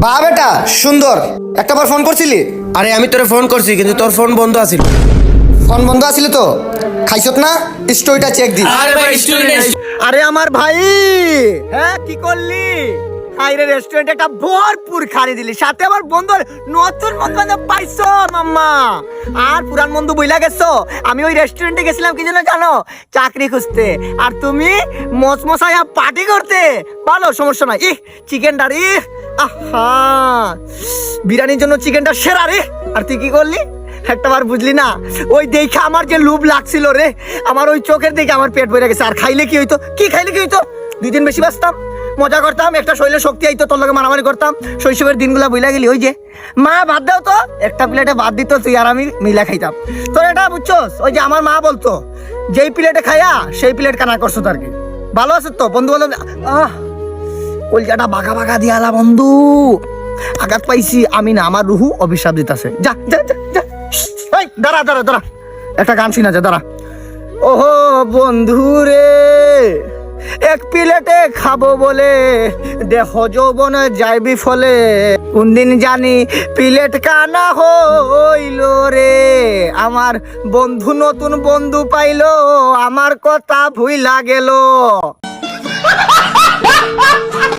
বা বেটা সুন্দর একটা বার ফোন করছিলি? আরে আমি তোরে ফোন করছি কিন্তু তোর ফোন বন্ধ আছিল। ফোন বন্ধ আছিল তো খাইছত না? স্টোরিটা চেক দি। আরে ভাই স্টুডেন্ট আরে আমার ভাই, হ্যাঁ কি করলি? আইরে রেস্টুরেন্টে একটা ভরপুর খানি দিলি, সাথে আবার বন্ধু নতুন বন্ধু পাইছো মাম্মা। আর পুরান বন্ধু বইলা গেছো। আমি ওই রেস্টুরেন্টে গেছিলাম কি জন্য জানো? চাকরি খুঁজতে। আর তুমি মচমচায়া পার্টি করতে। ভালো, সমস্যা নাই। ইহ চিকেনটা রে, আহা বিরিয়ানির জন্য চিকেনটা সেরা রে। আর তুই কি করলি? একটাবার বুঝলি না? ওই দেখে আমার যে লোভ লাগছিল রে, আমার ওই চোখের দেখে আমার পেট ভরে গেছে। আর খাইলে কি হইতো? কি খাইলে কি হইতো? 2 দিন বেশি বাঁচতাম, মজা করতাম, একটা শরীরে শক্তি আইতো, তোর লগে মারামারি করতাম। শৈশবের দিনগুলা বুইলা গেলি। ওই যে মা ভাত দাও তো, একটা প্লেটে ভাত দিত, তুই আর আমি মিলা খাইতাম। তোর এটা বুঝছস? ওই যে আমার মা বলতো, যেই প্লেটে খাইয়া সেই প্লেট কানা করছো। তার কি ভালো আছে তো বন্ধু? বলো কলকাতা বাঘা বাঘা দিয়ালা বন্ধু, আঘাত পাইছি আমি না, আমার রুহু অভিশাপ দিতেছে। যা যা যা যা। এই দাঁড়া দাঁড়া দাঁড়া, একটা গান শুনা যা, দাঁড়া। ওহো বন্ধু রে, এক প্লেটে খাবো বলে দেহ যৌবন যাইবি ফলে, কোন দিন জানি প্লেট কানা হইল রে। আমার বন্ধু নতুন বন্ধু পাইলো, আমার কথা ভুইলা গেল।